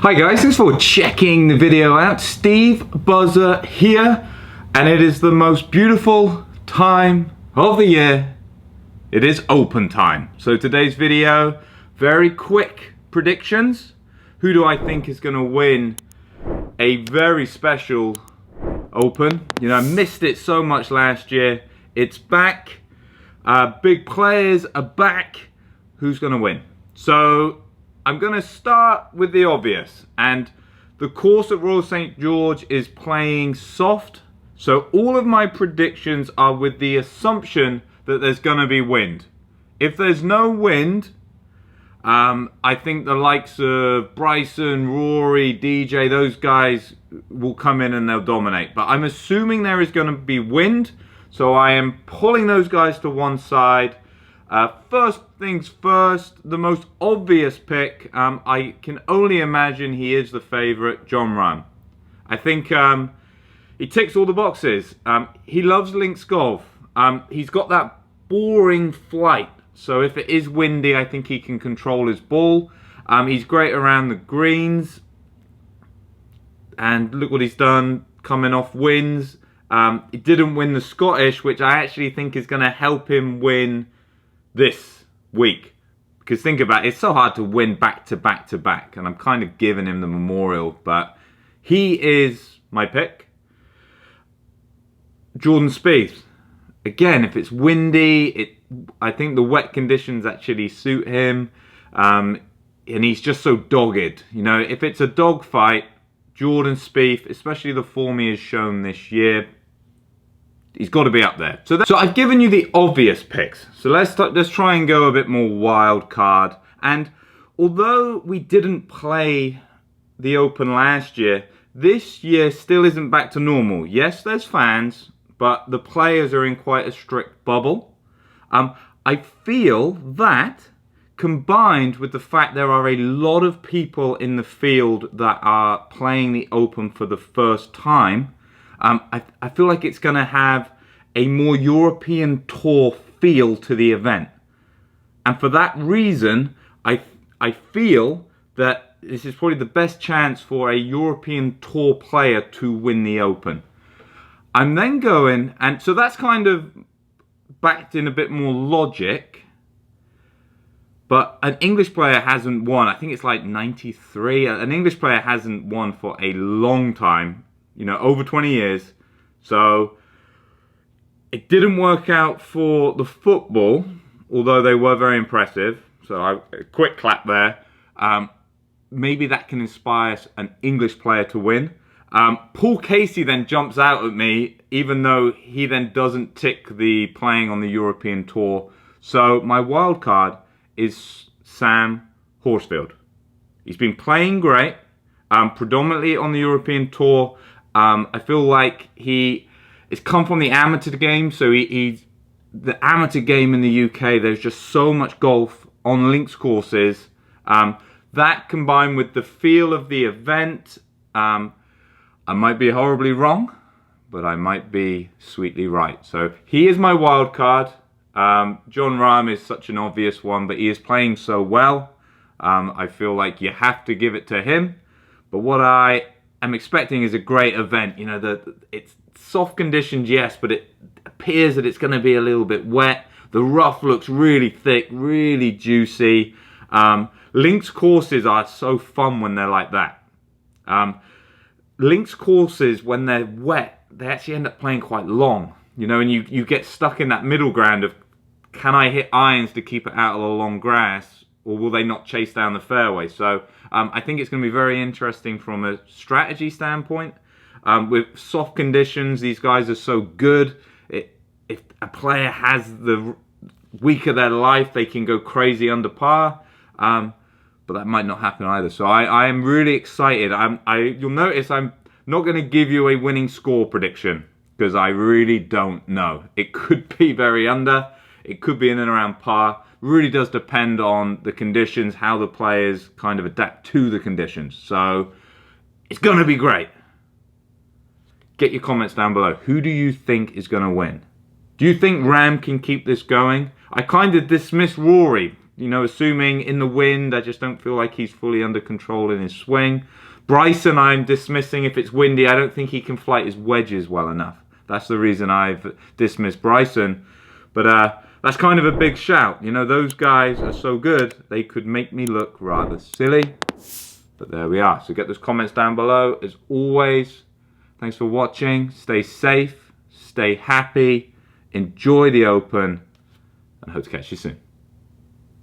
Hi guys, thanks for checking the video out. Steve Buzza here, and it is the most beautiful time of the year. It is open time. So today's video, very quick predictions. Who do I think is going to win a very special open? You know, I missed it so much last year. It's back. Big players are back. Who's going to win? So I'm going to start with the obvious, and the course at Royal St. George is playing soft, so all of my predictions are with the assumption that there's going to be wind. If there's no wind, I think the likes of Bryson, Rory, DJ, those guys will come in and they'll dominate. But I'm assuming there is going to be wind, so I am pulling those guys to one side. First things first, the most obvious pick, I can only imagine he is the favourite, Jon Rahm. I think he ticks all the boxes. He loves links golf. He's got that boring flight, so if it is windy, I think he can control his ball. He's great around the greens, and look what he's done coming off wins. He didn't win the Scottish, which I actually think is going to help him win this week, because think about it, it's so hard to win back to back to back, and I'm kind of giving him the memorial, but he is my pick. Jordan Spieth, again, if it's windy, I think the wet conditions actually suit him, and he's just so dogged. You know, if it's a dog fight, Jordan Spieth, especially the form he has shown this year, he's got to be up there. So I've given you the obvious picks. So let's try and go a bit more wild card. And although we didn't play the Open last year, this year still isn't back to normal. Yes, there's fans, but the players are in quite a strict bubble. I feel that, combined with the fact there are a lot of people in the field that are playing the Open for the first time, I feel like it's going to have a more European Tour feel to the event. And for that reason, I feel that this is probably the best chance for a European Tour player to win the Open. I'm then going, and so that's kind of backed in a bit more logic, but an English player hasn't won. I think it's like 93. An English player hasn't won for a long time. You know, over 20 years. So it didn't work out for the football, although they were very impressive. So a quick clap there. Maybe that can inspire an English player to win. Paul Casey then jumps out at me, even though he then doesn't tick the playing on the European Tour. So my wild card is Sam Horsfield. He's been playing great, predominantly on the European Tour. I feel like he's come from the amateur game, so he's the amateur game in the UK. There's just so much golf on links courses. That combined with the feel of the event, I might be horribly wrong, but I might be sweetly right. So he is my wild card. Jon Rahm is such an obvious one, but he is playing so well. I feel like you have to give it to him. But what I'm expecting is a great event. You know, it's soft conditions, yes, but it appears that it's going to be a little bit wet. The rough looks really thick, really juicy. Links courses are so fun when they're like that. Links courses, when they're wet, they actually end up playing quite long. You know, and you get stuck in that middle ground of, can I hit irons to keep it out of the long grass, or will they not chase down the fairway? So I think it's going to be very interesting from a strategy standpoint. With soft conditions, these guys are so good. If a player has the week of their life, they can go crazy under par. But that might not happen either. So I am really excited. You'll notice I'm not going to give you a winning score prediction, because I really don't know. It could be very under. It could be in and around par. Really does depend on the conditions, how the players kind of adapt to the conditions. So it's going to be great. Get your comments down below. Who do you think is going to win? Do you think Rahm can keep this going? I kind of dismissed Rory you know, assuming in the wind, I just don't feel like he's fully under control in his swing. Bryson, I'm dismissing if it's windy. I don't think he can flight his wedges well enough. That's the reason I've dismissed Bryson. But that's kind of a big shout. You know, those guys are so good, they could make me look rather silly. But there we are. So get those comments down below. As always, thanks for watching. Stay safe, stay happy, enjoy the Open, and hope to catch you soon.